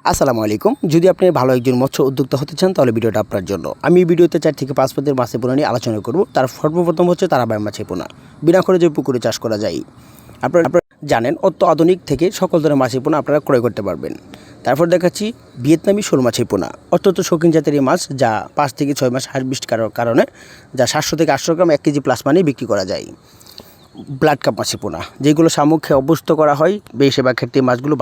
আসসালামু আলাইকুম। যদি আপনি ভালো একজন মৎস্য উদ্যোক্তা হতে চান তাহলে ভিডিওটা আপনার জন্য। আমি এই ভিডিওতে 4 থেকে 5 পদের মাছের পোনা নিয়ে আলোচনা করব। তার সর্বপ্রথম হচ্ছে তারাবাইয়ের মাছের পোনা। বিনা খরচে পুকুরে চাষ করা যায়। আপনারা জানেন আধুনিক থেকে সকল ধরনের মাছের পোনা আপনারা ক্রয় করতে পারবেন। তারপর দেখাচ্ছি ভিয়েতনামি শোল মাছের পোনা। অত্যন্ত শৌখিন জাতের এই মাছ যা 5 থেকে 6 মাস হারভেস্ট কারণে যা 700 থেকে 800 গ্রাম 1 কেজি প্লাস মানে বিক্রি করা যায়। ব্লাড কাপ মাছের পোনা যেগুলো শামুকে অভ্যস্ত করা হয়, বেশিরভাগ ক্ষেত্রে মাছগুলো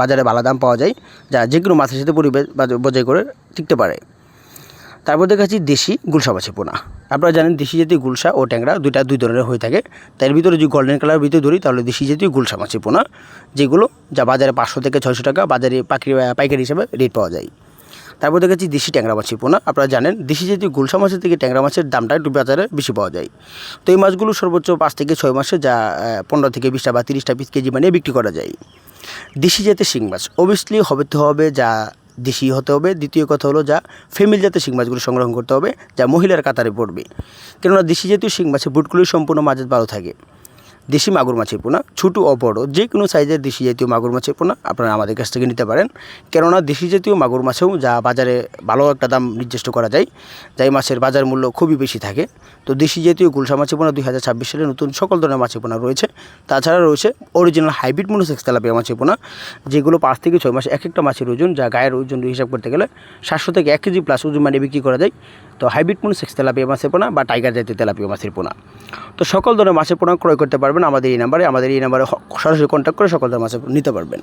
বাজারে ভালো দাম পাওয়া যায়, যা যেগুলো মাছের সাথে পরিবেশ বজায় করে টিকতে পারে। তারপর দেখাচ্ছি দেশি গুলশা মাছের পোনা। আপনারা জানেন দেশি জাতীয় গুলশা ও ট্যাংরা দুই ধরনের হয়ে থাকে। তার ভিতরে যদি গোল্ডেন কালার ভিতরে ধরি তাহলে দেশি জাতীয় গুলশা মাছের পোনা, যেগুলো যা বাজারে 500 থেকে 600 টাকা বাজারে পাইকারি হিসাবে রেট পাওয়া যায়। তারপর দেখাচ্ছি দেশি ট্যাংরা মাছের পোনা। আপনারা জানেন দেশি জাতীয় গুলশা মাছের থেকে ট্যাংরা মাছের দামটা একটু বাজারে বেশি পাওয়া যায়। তো এই মাছগুলো সর্বোচ্চ 5 থেকে 6 মাসে যা 15 থেকে 20টা বা 30টা পিস কেজি মানে বিক্রি করা যায়। দেশি জাতের শিং মাছ অবভিয়াসলি হবে যা দেশি হতে হবে। দ্বিতীয় কথা হলো যা ফ্যামিলি জাতের শিং মাছগুলো সংগ্রহ করতে হবে, যা মহিলার কাতারে পড়বে। কেননা দেশি জাতীয় শিং মাছের বুটগুলি সম্পূর্ণ মাছ ভালো থাকে। দেশি মাগুর মাছের পোনা ছোটো ও বড়ো যে কোনো সাইজের দেশি জাতীয় মাগুর মাছের পোনা আপনারা আমাদের কাছ থেকে নিতে পারেন। কেননা দেশি জাতীয় মাগুর মাছেও যা বাজারে ভালো একটা দাম নির্দিষ্ট করা যায়, যাই মাছের বাজার মূল্য খুবই বেশি থাকে। তো দেশি জাতীয় গুলশা মাছের পোনা 2026 সালে নতুন সকল ধরনের মাছের পোনা রয়েছে। তাছাড়া রয়েছে অরিজিনাল হাইব্রিড মনোসেক্স তেলাপিয়া মাছের পোনা, যেগুলো 5 থেকে 6 মাস এক একটা মাছের ওজন, যা গায়ের ওজন হিসাব করতে গেলে 700 থেকে 1 কেজি প্লাস ওজন মানে বিক্রি করা যায়। তো হাইব্রিড মনোসেক্স তেলাপিয়া মাছের পোনা বা টাইগার জাতীয় তেলাপিয়া মাছের পোনা, তো সকল ধরনের মাছের পোনা ক্রয় করতে পারবেন আমাদের এই নাম্বারে সরাসরি কন্ট্যাক্ট করে সকল ধরনের মাছের নিতে পারবেন।